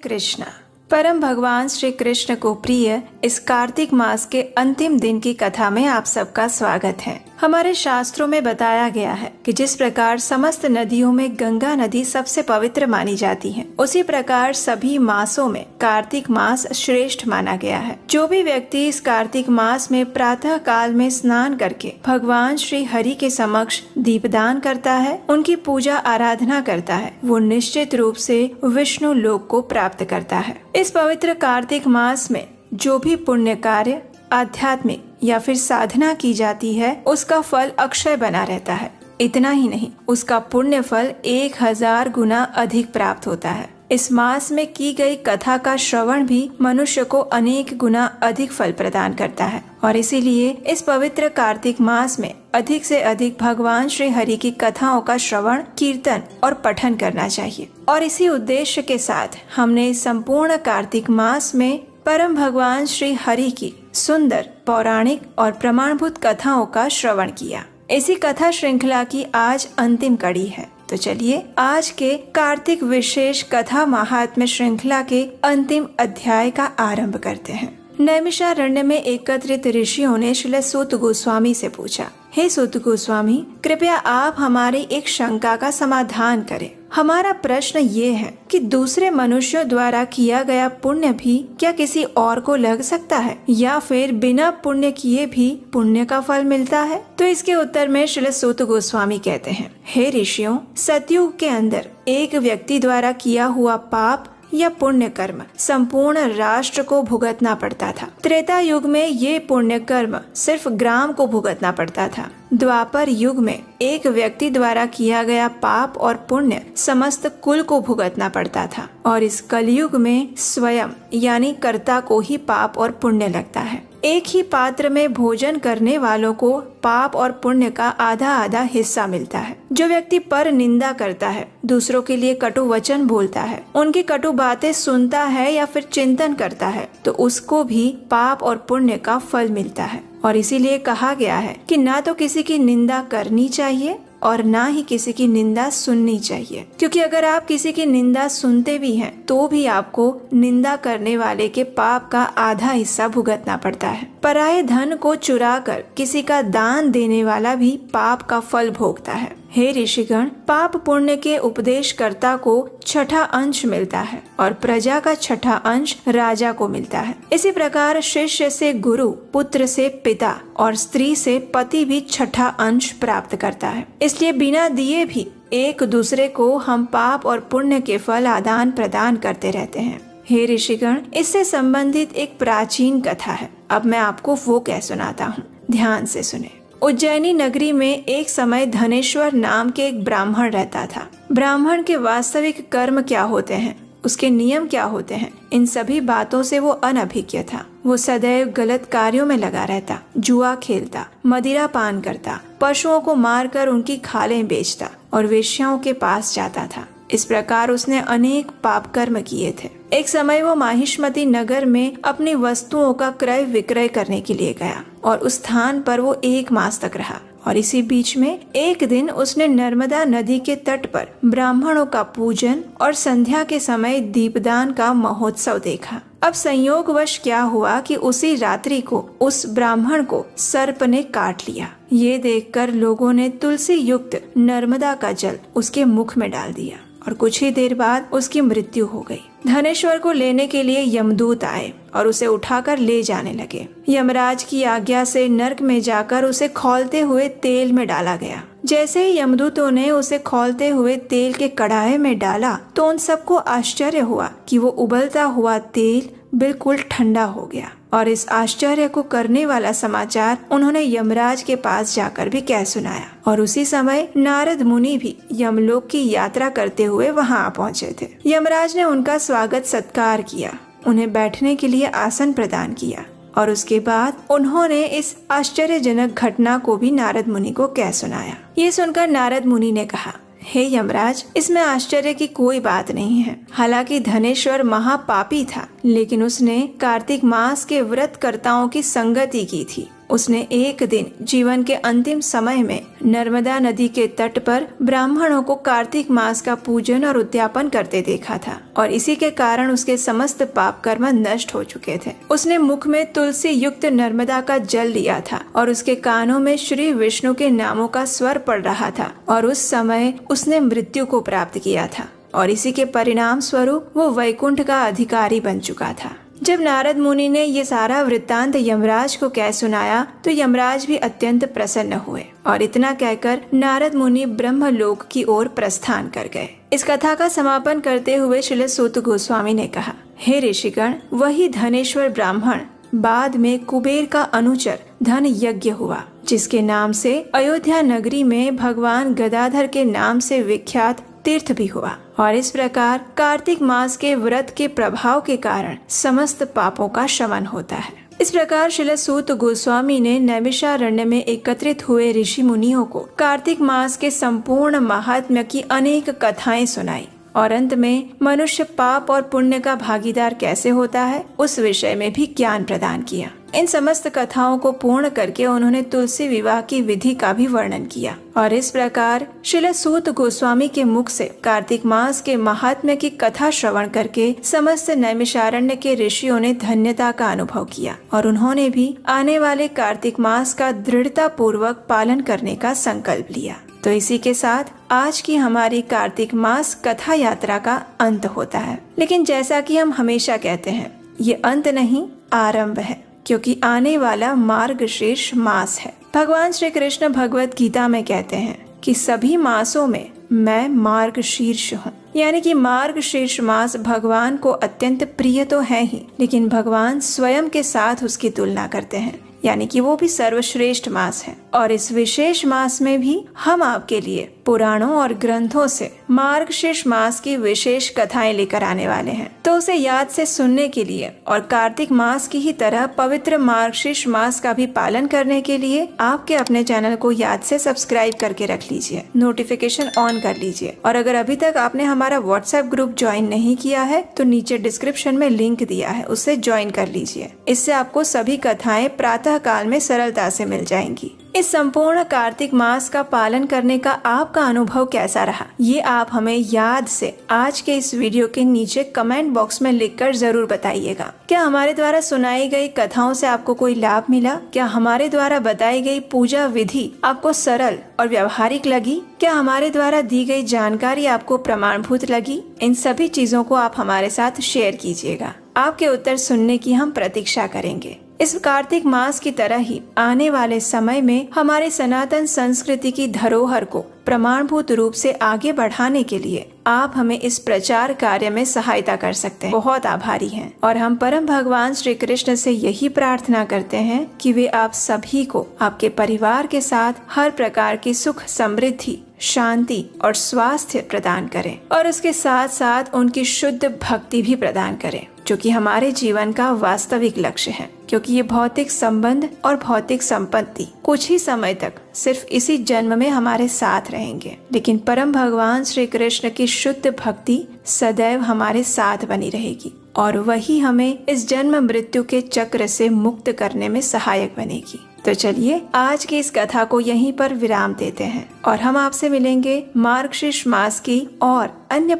कृष्ण। परम भगवान श्री कृष्ण को प्रिय इस कार्तिक मास के अंतिम दिन की कथा में आप सबका स्वागत है। हमारे शास्त्रों में बताया गया है कि जिस प्रकार समस्त नदियों में गंगा नदी सबसे पवित्र मानी जाती है, उसी प्रकार सभी मासों में कार्तिक मास श्रेष्ठ माना गया है। जो भी व्यक्ति इस कार्तिक मास में प्रातः काल में स्नान करके भगवान श्री हरि के समक्ष दीपदान करता है, उनकी पूजा आराधना करता है, वो निश्चित रूप से विष्णु लोक को प्राप्त करता है। इस पवित्र कार्तिक मास में जो भी पुण्य कार्य, आध्यात्मिक या फिर साधना की जाती है, उसका फल अक्षय बना रहता है। इतना ही नहीं, उसका पुण्य फल 1000 गुना अधिक प्राप्त होता है। इस मास में की गई कथा का श्रवण भी मनुष्य को अनेक गुना अधिक फल प्रदान करता है और इसीलिए इस पवित्र कार्तिक मास में अधिक से अधिक भगवान श्री हरि की कथाओं का श्रवण, कीर्तन और पठन करना चाहिए। और इसी उद्देश्य के साथ हमने संपूर्ण कार्तिक मास में परम भगवान श्री हरि की सुंदर पौराणिक और प्रमाणभूत कथाओं का श्रवण किया। इसी कथा श्रृंखला की आज अंतिम कड़ी है। तो चलिए आज के कार्तिक विशेष कथा महात्म्य श्रृंखला के अंतिम अध्याय का आरंभ करते हैं। नैमिषारण्य में एकत्रित ऋषियों ने श्री सूत गोस्वामी से पूछा, हे सूत गोस्वामी, कृपया आप हमारी एक शंका का समाधान करें। हमारा प्रश्न ये है कि दूसरे मनुष्यों द्वारा किया गया पुण्य भी क्या किसी और को लग सकता है या फिर बिना पुण्य किए भी पुण्य का फल मिलता है? तो इसके उत्तर में श्री सूत गोस्वामी कहते हैं, हे ऋषियों, सतयुग के अंदर एक व्यक्ति द्वारा किया हुआ पाप या पुण्य कर्म संपूर्ण राष्ट्र को भुगतना पड़ता था। त्रेता युग में ये पुण्य कर्म सिर्फ ग्राम को भुगतना पड़ता था। द्वापर युग में एक व्यक्ति द्वारा किया गया पाप और पुण्य समस्त कुल को भुगतना पड़ता था और इस कलयुग में स्वयं यानी कर्ता को ही पाप और पुण्य लगता है। एक ही पात्र में भोजन करने वालों को पाप और पुण्य का आधा आधा हिस्सा मिलता है। जो व्यक्ति पर निंदा करता है, दूसरों के लिए कटु वचन बोलता है, उनकी कटु बातें सुनता है या फिर चिंतन करता है, तो उसको भी पाप और पुण्य का फल मिलता है। और इसीलिए कहा गया है कि ना तो किसी की निंदा करनी चाहिए और ना ही किसी की निंदा सुननी चाहिए, क्योंकि अगर आप किसी की निंदा सुनते भी हैं तो भी आपको निंदा करने वाले के पाप का आधा हिस्सा भुगतना पड़ता है। पराये धन को चुरा कर किसी का दान देने वाला भी पाप का फल भोगता है। हे ऋषिगण, पाप पुण्य के उपदेशकर्ता को छठा अंश मिलता है और प्रजा का छठा अंश राजा को मिलता है। इसी प्रकार शिष्य से गुरु, पुत्र से पिता और स्त्री से पति भी छठा अंश प्राप्त करता है। इसलिए बिना दिए भी एक दूसरे को हम पाप और पुण्य के फल आदान प्रदान करते रहते हैं। हे ऋषिगण, इससे संबंधित एक प्राचीन कथा है। अब मैं आपको वो कह सुनाता हूँ, ध्यान से सुने। उज्जैनी नगरी में एक समय धनेश्वर नाम के एक ब्राह्मण रहता था। ब्राह्मण के वास्तविक कर्म क्या होते हैं, उसके नियम क्या होते हैं, इन सभी बातों से वो अनभिज्ञ था। वो सदैव गलत कार्यों में लगा रहता, जुआ खेलता, मदिरा पान करता, पशुओं को मारकर उनकी खालें बेचता और वेश्याओं के पास जाता था। इस प्रकार उसने अनेक पाप कर्म किए थे। एक समय वो माहिष्मती नगर में अपनी वस्तुओं का क्रय विक्रय करने के लिए गया और उस स्थान पर वो 1 मास तक रहा। और इसी बीच में एक दिन उसने नर्मदा नदी के तट पर ब्राह्मणों का पूजन और संध्या के समय दीपदान का महोत्सव देखा। अब संयोगवश क्या हुआ कि उसी रात्रि को उस ब्राह्मण को सर्प ने काट लिया। ये देखकर लोगों ने तुलसी युक्त नर्मदा का जल उसके मुख में डाल दिया और कुछ ही देर बाद उसकी मृत्यु हो गई। धनेश्वर को लेने के लिए यमदूत आए और उसे उठाकर ले जाने लगे। यमराज की आज्ञा से नर्क में जाकर उसे खौलते हुए तेल में डाला गया। जैसे ही यमदूतों ने उसे खौलते हुए तेल के कढ़ाई में डाला तो उन सबको आश्चर्य हुआ कि वो उबलता हुआ तेल बिल्कुल ठंडा हो गया। और इस आश्चर्य को करने वाला समाचार उन्होंने यमराज के पास जाकर भी कह सुनाया। और उसी समय नारद मुनि भी यमलोक की यात्रा करते हुए वहां पहुंचे थे। यमराज ने उनका स्वागत सत्कार किया, उन्हें बैठने के लिए आसन प्रदान किया और उसके बाद उन्होंने इस आश्चर्यजनक घटना को भी नारद मुनि को कह सुनाया। ये सुनकर नारद मुनि ने कहा, हे यमराज, इसमें आश्चर्य की कोई बात नहीं है। हालांकि धनेश्वर महापापी था, लेकिन उसने कार्तिक मास के व्रतकर्ताओं की संगति की थी। उसने एक दिन जीवन के अंतिम समय में नर्मदा नदी के तट पर ब्राह्मणों को कार्तिक मास का पूजन और उद्यापन करते देखा था और इसी के कारण उसके समस्त पाप कर्म नष्ट हो चुके थे। उसने मुख में तुलसी युक्त नर्मदा का जल लिया था और उसके कानों में श्री विष्णु के नामों का स्वर पड़ रहा था और उस समय उसने मृत्यु को प्राप्त किया था और इसी के परिणाम स्वरूप वो वैकुंठ का अधिकारी बन चुका था। जब नारद मुनि ने ये सारा वृत्तांत यमराज को कह सुनाया तो यमराज भी अत्यंत प्रसन्न हुए और इतना कहकर नारद मुनि ब्रह्मलोक की ओर प्रस्थान कर गए। इस कथा का समापन करते हुए श्रील सूत गोस्वामी ने कहा, हे ऋषिगण, वही धनेश्वर ब्राह्मण बाद में कुबेर का अनुचर धन यज्ञ हुआ, जिसके नाम से अयोध्या नगरी में भगवान गदाधर के नाम से विख्यात तीर्थ भी हुआ। और इस प्रकार कार्तिक मास के व्रत के प्रभाव के कारण समस्त पापों का शमन होता है। इस प्रकार श्रील सूत गोस्वामी ने नैमिषारण्य में एकत्रित हुए ऋषि मुनियों को कार्तिक मास के संपूर्ण महात्म्य की अनेक कथाएं सुनाई और अंत में मनुष्य पाप और पुण्य का भागीदार कैसे होता है उस विषय में भी ज्ञान प्रदान किया। इन समस्त कथाओं को पूर्ण करके उन्होंने तुलसी विवाह की विधि का भी वर्णन किया और इस प्रकार श्रील सूत गोस्वामी के मुख से कार्तिक मास के महात्म्य की कथा श्रवण करके समस्त नैमिषारण्य के ऋषियों ने धन्यता का अनुभव किया और उन्होंने भी आने वाले कार्तिक मास का दृढ़ता पूर्वक पालन करने का संकल्प लिया। तो इसी के साथ आज की हमारी कार्तिक मास कथा यात्रा का अंत होता है। लेकिन जैसा कि हम हमेशा कहते हैं, ये अंत नहीं आरंभ है, क्योंकि आने वाला मार्गशीर्ष मास है। भगवान श्री कृष्ण भगवत गीता में कहते हैं कि सभी मासों में मैं मार्गशीर्ष हूँ, यानी कि मार्गशीर्ष मास भगवान को अत्यंत प्रिय तो है ही, लेकिन भगवान स्वयं के साथ उसकी तुलना करते हैं, यानी कि वो भी सर्वश्रेष्ठ मास है। और इस विशेष मास में भी हम आपके लिए पुराणों और ग्रंथों से मार्गशीर्ष मास की विशेष कथाएं लेकर आने वाले हैं। तो उसे याद से सुनने के लिए और कार्तिक मास की ही तरह पवित्र मार्गशीर्ष मास का भी पालन करने के लिए आपके अपने चैनल को याद से सब्सक्राइब करके रख लीजिए, नोटिफिकेशन ऑन कर लीजिए। और अगर अभी तक आपने हमारा व्हाट्सएप ग्रुप ज्वाइन नहीं किया है तो नीचे डिस्क्रिप्शन में लिंक दिया है, उससे ज्वाइन कर लीजिए। इससे आपको सभी कथाएं प्रातः काल में सरलता से मिल जाएंगी। इस संपूर्ण कार्तिक मास का पालन करने का आपका अनुभव कैसा रहा, ये आप हमें याद से आज के इस वीडियो के नीचे कमेंट बॉक्स में लिखकर जरूर बताइएगा। क्या हमारे द्वारा सुनाई गई कथाओं से आपको कोई लाभ मिला? क्या हमारे द्वारा बताई गई पूजा विधि आपको सरल और व्यवहारिक लगी? क्या हमारे द्वारा दी गई जानकारी आपको प्रमाणभूत लगी? इन सभी चीजों को आप हमारे साथ शेयर कीजिएगा। आपके उत्तर सुनने की हम प्रतीक्षा करेंगे। इस कार्तिक मास की तरह ही आने वाले समय में हमारे सनातन संस्कृति की धरोहर को प्रमाणभूत रूप से आगे बढ़ाने के लिए आप हमें इस प्रचार कार्य में सहायता कर सकते हैं। बहुत आभारी हैं और हम परम भगवान श्री कृष्ण से यही प्रार्थना करते हैं कि वे आप सभी को आपके परिवार के साथ हर प्रकार की सुख, समृद्धि, शांति और स्वास्थ्य प्रदान करें और उसके साथ साथ उनकी शुद्ध भक्ति भी प्रदान करें, जो कि हमारे जीवन का वास्तविक लक्ष्य है। क्योंकि ये भौतिक संबंध और भौतिक संपत्ति कुछ ही समय तक सिर्फ इसी जन्म में हमारे साथ रहेंगे, लेकिन परम भगवान श्री कृष्ण की शुद्ध भक्ति सदैव हमारे साथ बनी रहेगी और वही हमें इस जन्म मृत्यु के चक्र से मुक्त करने में सहायक बनेगी। तो चलिए आज की इस कथा को यहीं पर विराम देते हैं और हम आपसे मिलेंगे मार्गशीर्ष मास की और अन्य